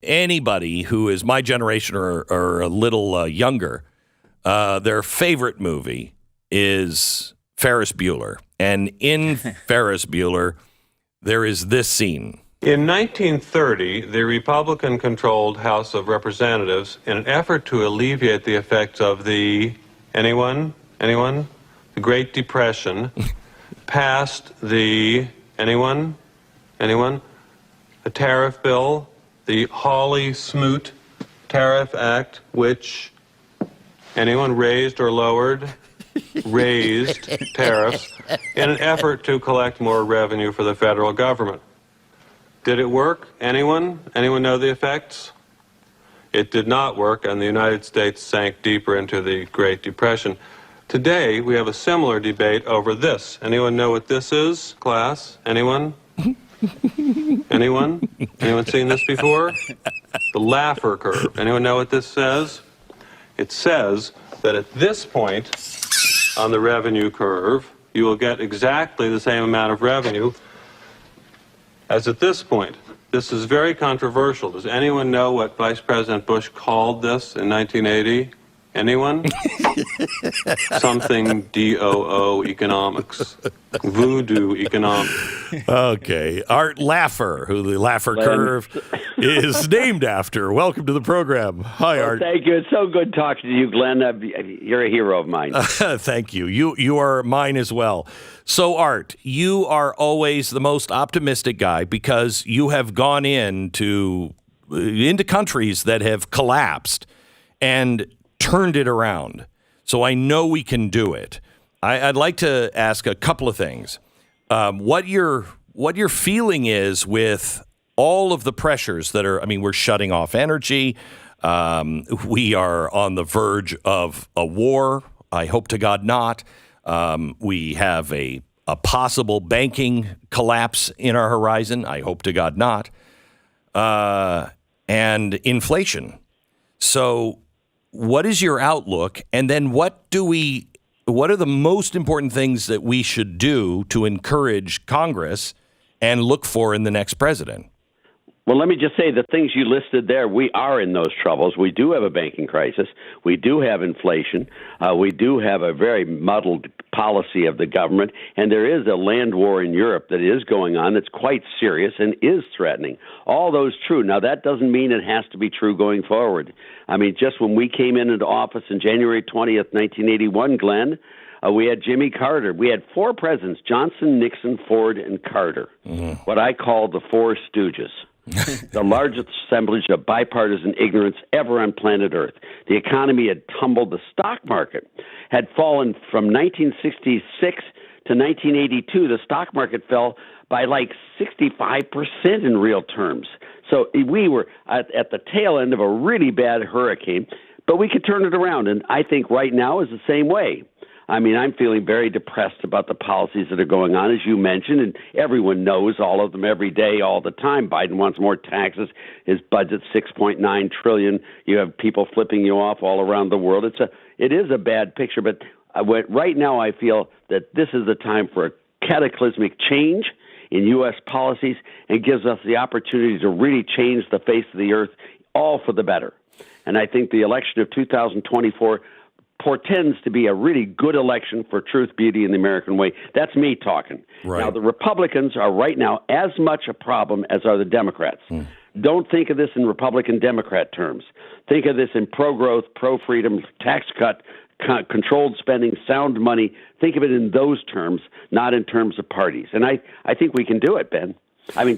anybody who is my generation or a little younger, their favorite movie is Ferris Bueller. And in Ferris Bueller, there is this scene. In 1930, the Republican-controlled House of Representatives, in an effort to alleviate the effects of the, anyone? The Great Depression, passed the, anyone? The tariff bill, the Hawley-Smoot Tariff Act, which anyone raised or lowered? Raised tariffs in an effort to collect more revenue for the federal government. Did it work? Anyone? Anyone know the effects? It did not work, and the United States sank deeper into the Great Depression. Today, we have a similar debate over this. Anyone know what this is, class? Anyone? Anyone? Anyone seen this before? The Laffer curve. Anyone know what this says? It says that at this point on the revenue curve, you will get exactly the same amount of revenue as at this point. This is very controversial. Does anyone know what Vice President Bush called this in 1980? Anyone? Something DOO economics. Voodoo economics. Okay. Art Laffer, who the Laffer curve is named after. Welcome to the program. Hi, Art. Thank you. It's so good talking to you, Glenn. You're a hero of mine. Thank you. You are mine as well. So, Art, you are always the most optimistic guy because you have gone into countries that have collapsed and turned it around. So I know we can do it. I'd like to ask a couple of things. What your feeling is with all of the pressures that are, we're shutting off energy. We are on the verge of a war. I hope to God not. We have a possible banking collapse in our horizon. I hope to God not. And inflation. So what is your outlook? And then what are the most important things that we should do to encourage Congress and look for in the next president? Well, let me just say the things you listed there, we are in those troubles. We do have a banking crisis. We do have inflation. We do have a very muddled policy of the government. And there is a land war in Europe that is going on that's quite serious and is threatening. All those true. Now, that doesn't mean it has to be true going forward. Just when we came into office on January 20th, 1981, Glenn, we had Jimmy Carter. We had four presidents, Johnson, Nixon, Ford, and Carter, what I call the Four Stooges. The largest assemblage of bipartisan ignorance ever on planet Earth. The economy had tumbled. The stock market had fallen from 1966 to 1982. The stock market fell by like 65% in real terms. So we were at the tail end of a really bad hurricane, but we could turn it around. And I think right now is the same way. I'm feeling very depressed about the policies that are going on, as you mentioned, and everyone knows all of them every day, all the time. Biden wants more taxes. His budget's $6.9 trillion. You have people flipping you off all around the world. It is a bad picture, but right now I feel that this is the time for a cataclysmic change in U.S. policies and gives us the opportunity to really change the face of the earth, all for the better. And I think the election of 2024 portends to be a really good election for truth, beauty, and the American way. That's me talking. Right. Now, the Republicans are right now as much a problem as are the Democrats. Don't think of this in Republican-Democrat terms. Think of this in pro-growth, pro-freedom, tax cut, controlled spending, sound money. Think of it in those terms, not in terms of parties. And I think we can do it, Ben.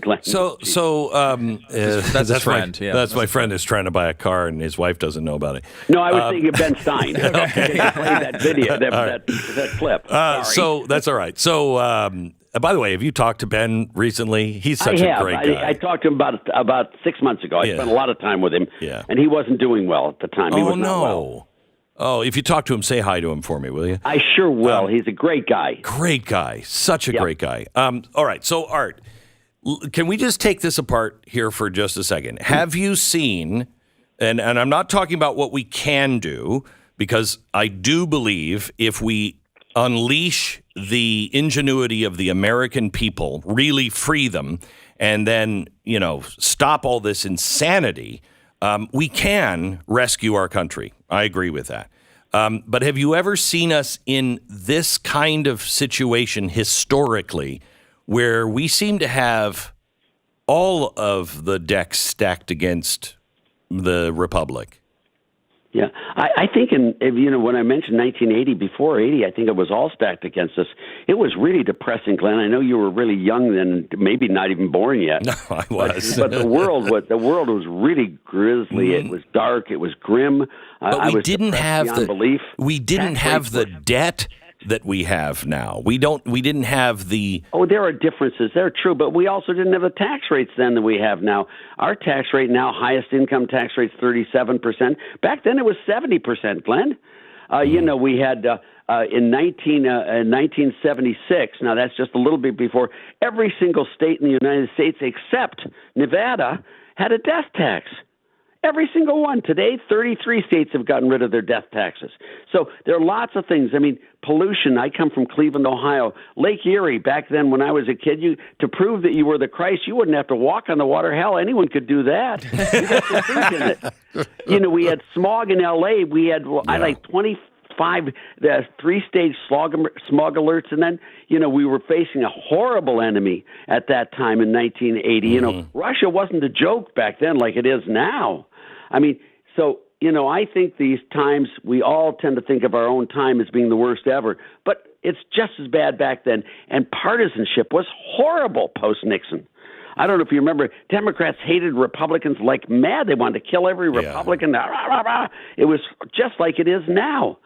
Glenn. So that's a friend. That's my friend who's trying to buy a car, and his wife doesn't know about it. No, I was thinking of Ben Stein. Okay, play that video, that clip. So that's all right. So, by the way, have you talked to Ben recently? He's such a great guy. I talked to him about 6 months ago. I spent a lot of time with him, and he wasn't doing well at the time. He was not well. Oh, if you talk to him, say hi to him for me, will you? I sure will. He's a great guy. Great guy. Such a great guy. All right. So, Art, can we just take this apart here for just a second? Have you seen, and I'm not talking about what we can do, because I do believe if we unleash the ingenuity of the American people, really free them, and then, stop all this insanity, we can rescue our country. I agree with that. But have you ever seen us in this kind of situation historically where we seem to have all of the decks stacked against the Republic? Yeah, I think when I mentioned 1980, before 80, I think it was all stacked against us. It was really depressing, Glenn. I know you were really young then, maybe not even born yet. No, I was. But the world was really grisly. It was dark. It was grim. But we didn't have the debt that we have now. We didn't have the... Oh, there are differences. They're true, but we also didn't have the tax rates then that we have now. Our tax rate now, highest income tax rate's 37%. Back then it was 70%, Glenn. We had in 1976, now that's just a little bit before, every single state in the United States except Nevada had a death tax. Every single one. Today, 33 states have gotten rid of their death taxes. So there are lots of things. I mean, pollution. I come from Cleveland, Ohio. Lake Erie, back then when I was a kid, to prove that you were the Christ, you wouldn't have to walk on the water. Hell, anyone could do that. You got to think in it. We had smog in L.A. We had, 25 three-stage smog alerts, and then, we were facing a horrible enemy at that time in 1980. Russia wasn't a joke back then like it is now. I mean, so, I think these times, we all tend to think of our own time as being the worst ever, but it's just as bad back then. And partisanship was horrible post-Nixon. I don't know if you remember, Democrats hated Republicans like mad. They wanted to kill every Republican. It was just like it is now.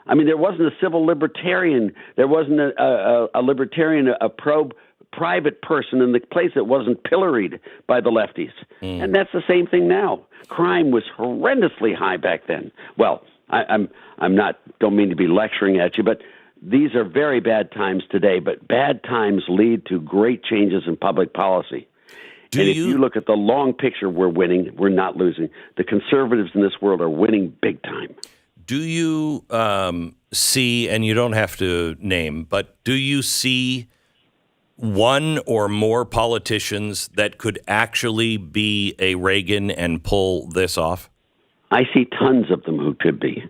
I mean, there wasn't a civil libertarian. There wasn't a libertarian, a private person in the place that wasn't pilloried by the lefties. And that's the same thing now. Crime was horrendously high back then. Well, I'm not, don't mean to be lecturing at you, but these are very bad times today, but bad times lead to great changes in public policy. If you look at the long picture, we're winning, we're not losing. The conservatives in this world are winning big time. Do you see, and you don't have to name, but do you see one or more politicians that could actually be a Reagan and pull this off? I see tons of them who could be.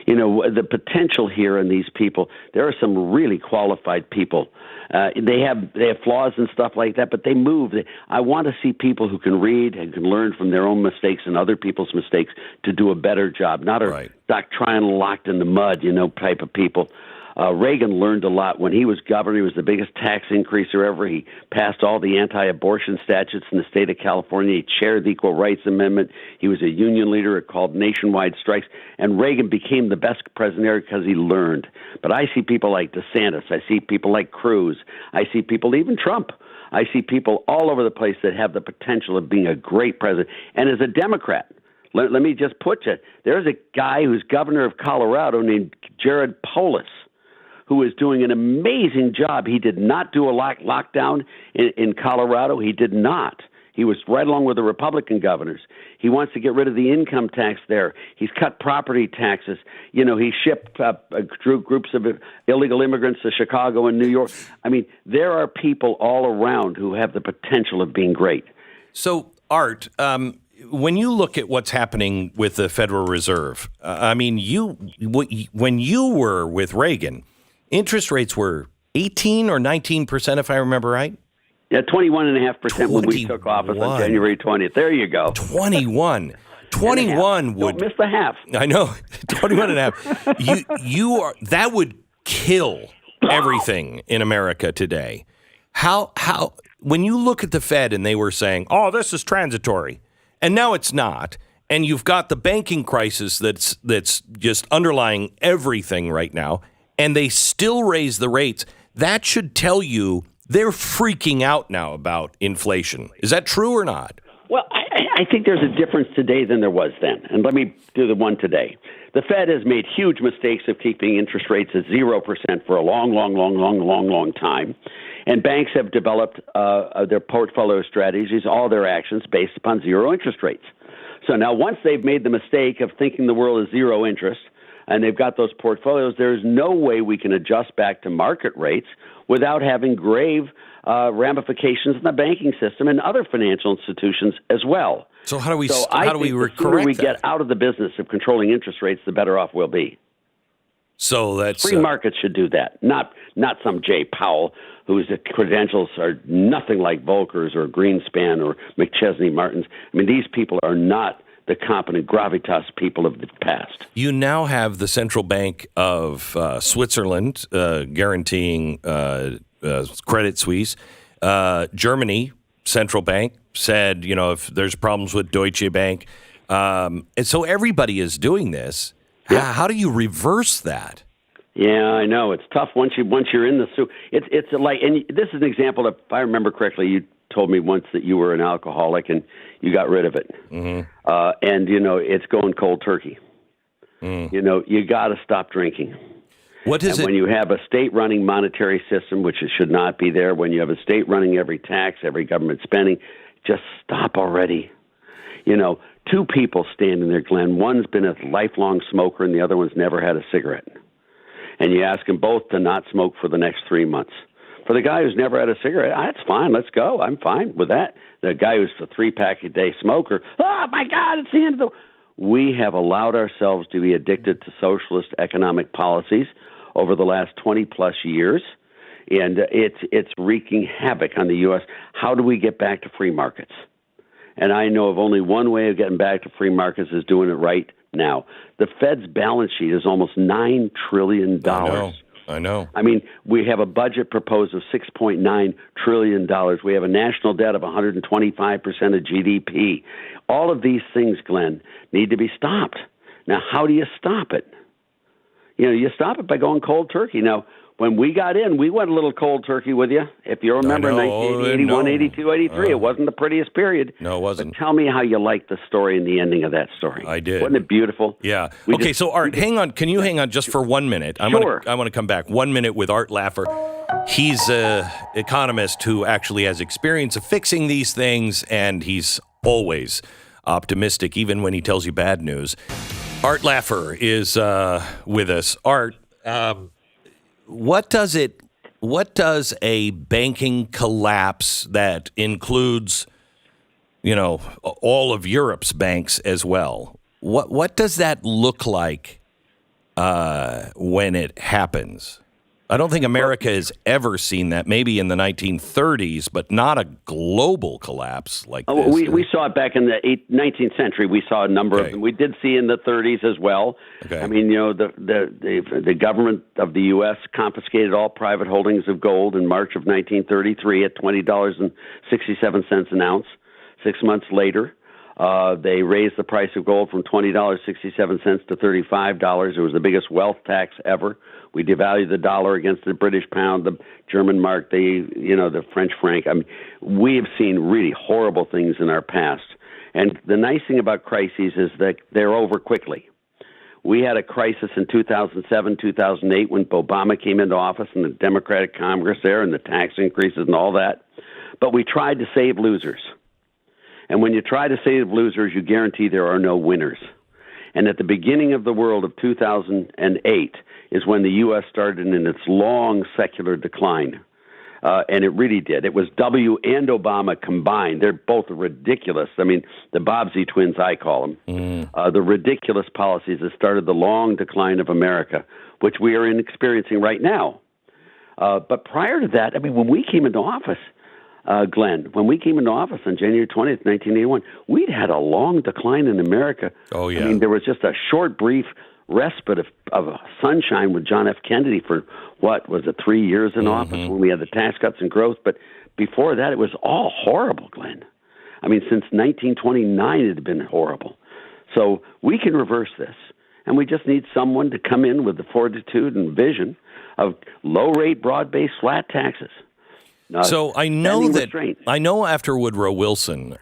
The potential here in these people, there are some really qualified people. They have flaws and stuff like that, but they move. I want to see people who can read and can learn from their own mistakes and other people's mistakes to do a better job, not a doctrinal locked in the mud, type of people. Reagan learned a lot. When he was governor, he was the biggest tax increaser ever. He passed all the anti-abortion statutes in the state of California. He chaired the Equal Rights Amendment. He was a union leader. It called nationwide strikes. And Reagan became the best president because he learned. But I see people like DeSantis. I see people like Cruz. I see people, even Trump. I see people all over the place that have the potential of being a great president. And as a Democrat, let me just put you, there's a guy who's governor of Colorado named Jared Polis, who is doing an amazing job. He did not do a lockdown in Colorado. He did not. He was right along with the Republican governors. He wants to get rid of the income tax there. He's cut property taxes. He shipped groups of illegal immigrants to Chicago and New York. I mean, there are people all around who have the potential of being great. So, Art, when you look at what's happening with the Federal Reserve, when you were with Reagan, interest rates were 18 or 19%, if I remember right? Yeah, 21.5% when we took office on January 20th. There you go. 21 would... Don't miss the half. I know. 21.5. You are... That would kill everything in America today. How... When you look at the Fed and they were saying, oh, this is transitory, and now it's not, and you've got the banking crisis that's just underlying everything right now, and they still raise the rates, that should tell you they're freaking out now about inflation. Is that true or not? Well, I think there's a difference today than there was then. And let me do the one today. The Fed has made huge mistakes of keeping interest rates at 0% for a long time. And banks have developed their portfolio strategies, all their actions based upon zero interest rates. So now once they've made the mistake of thinking the world is zero interest, and they've got those portfolios, there's no way we can adjust back to market rates without having grave ramifications in the banking system and other financial institutions as well. So how do we So how do we the sooner we correct get that? out of the business of controlling interest rates, the better off we'll be. So that's Free markets should do that, not some Jay Powell whose credentials are nothing like Volcker's or Greenspan or McChesney Martin's. I mean, these people are not the competent gravitas people of the past. You now have the Central Bank of Switzerland guaranteeing Credit Suisse. Germany Central Bank said, if there's problems with Deutsche Bank. And so everybody is doing this. Yeah. How do you reverse that? Yeah, I know. It's tough once you're in the soup. It's like, and this is an example of, if I remember correctly, you told me once that you were an alcoholic and you got rid of it. Mm-hmm. And, it's going cold turkey. Mm. You got to stop drinking. What is and it? When you have a state-running monetary system, which it should not be there, when you have a state running every tax, every government spending, just stop already. Two people standing there, Glenn. One's been a lifelong smoker and the other one's never had a cigarette. And you ask them both to not smoke for the next 3 months. For the guy who's never had a cigarette, that's fine. Let's go. I'm fine with that. The guy who's a 3-pack-a-day smoker, oh, my God, it's the end of the... We have allowed ourselves to be addicted to socialist economic policies over the last 20-plus years, and it's wreaking havoc on the U.S. How do we get back to free markets? And I know of only one way of getting back to free markets is doing it right now. The Fed's balance sheet is almost $9 trillion. I know. I mean, we have a budget proposed of $6.9 trillion. We have a national debt of 125% of GDP. All of these things, Glenn, need to be stopped. Now, how do you stop it? You stop it by going cold turkey. Now, when we got in, we went a little cold turkey with you. If you remember 1981, 82, 83, it wasn't the prettiest period. No, it wasn't. But tell me how you liked the story and the ending of that story. I did. Wasn't it beautiful? Yeah. Okay, so Art, hang on. Can you hang on just for 1 minute? I want to come back. 1 minute with Art Laffer. He's an economist who actually has experience of fixing these things, and he's always optimistic, even when he tells you bad news. Art Laffer is with us. Art, what does a banking collapse that includes, all of Europe's banks as well, what does that look like when it happens? I don't think America has ever seen that, maybe in the 1930s, but not a global collapse like this. We saw it back in the 19th century. We saw a number of them. We did see in the 30s as well. Okay. I mean, the government of the U.S. confiscated all private holdings of gold in March of 1933 at $20.67 an ounce. 6 months later, they raised the price of gold from $20.67 to $35. It was the biggest wealth tax ever. We devalued the dollar against the British pound, the German mark, the French franc. I mean, we have seen really horrible things in our past. And the nice thing about crises is that they're over quickly. We had a crisis in 2007, 2008 when Obama came into office and the Democratic Congress there and the tax increases and all that. But we tried to save losers. And when you try to save losers, you guarantee there are no winners. And at the beginning of the world of 2008 is when the U.S. started in its long secular decline. And it really did. It was W and Obama combined. They're both ridiculous. I mean, the Bobbsey twins, I call them. The ridiculous policies that started the long decline of America, which we are experiencing right now. But prior to that, I mean, when we came into office, Glenn, when we came into office on January 20th, 1981, we'd had a long decline in America. Oh, yeah. I mean, there was just a short, brief respite of sunshine with John F. Kennedy for, 3 years in office when we had the tax cuts and growth. But before that, it was all horrible, Glenn. I mean, since 1929, it had been horrible. So we can reverse this. And we just need someone to come in with the fortitude and vision of low-rate, broad-based, flat taxes. So I know after Woodrow Wilson,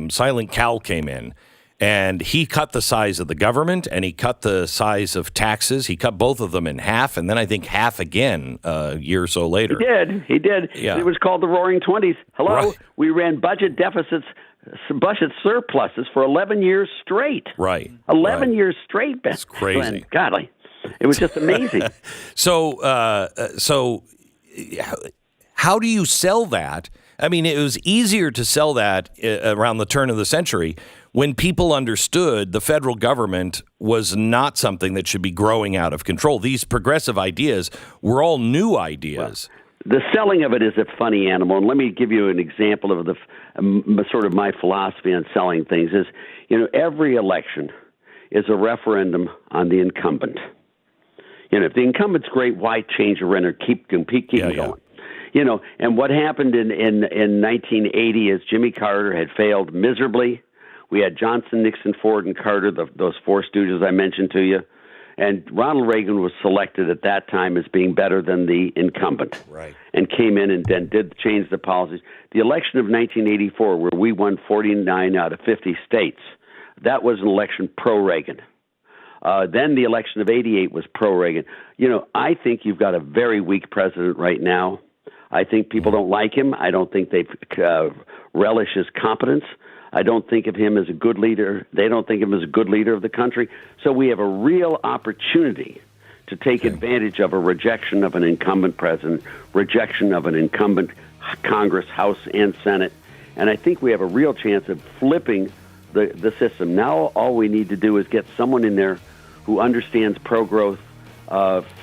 Silent Cal came in, and he cut the size of the government and he cut the size of taxes. He cut both of them in half, and then I think half again a year or so later. He did. Yeah. It was called the Roaring Twenties. Hello? Right. We ran budget deficits, budget surpluses for 11 years straight. Right. 11 years straight. It's crazy. God, It was just amazing. So how do you sell that? I mean, it was easier to sell that around the turn of the century when people understood the federal government was not something that should be growing out of control. These progressive ideas were all new ideas. Well, the selling of it is a funny animal, and let me give you an example of the sort of my philosophy on selling things is, every election is a referendum on the incumbent. If the incumbent's great, why change a renter? Keep going. And what happened in 1980 is Jimmy Carter had failed miserably. We had Johnson, Nixon, Ford, and Carter, those four stooges I mentioned to you. And Ronald Reagan was selected at that time as being better than the incumbent. Right. And came in and then did change the policies. The election of 1984, where we won 49 out of 50 states, that was an election pro-Reagan. Then the election of 88 was pro-Reagan. I think you've got a very weak president right now. I think people don't like him. I don't think they relish his competence. I don't think of him as a good leader. They don't think of him as a good leader of the country. So we have a real opportunity to take advantage of a rejection of an incumbent president, rejection of an incumbent Congress, House, and Senate. And I think we have a real chance of flipping the system. Now all we need to do is get someone in there who understands pro-growth,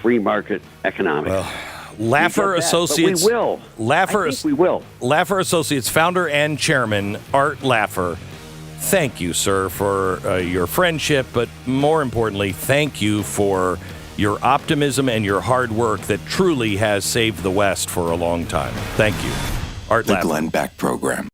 free market economics. Well, Laffer Associates. But we will. I think we will. Laffer Associates founder and chairman Art Laffer. Thank you, sir, for your friendship, but more importantly, thank you for your optimism and your hard work that truly has saved the West for a long time. Thank you, Art Laffer. The Glenn Beck Program.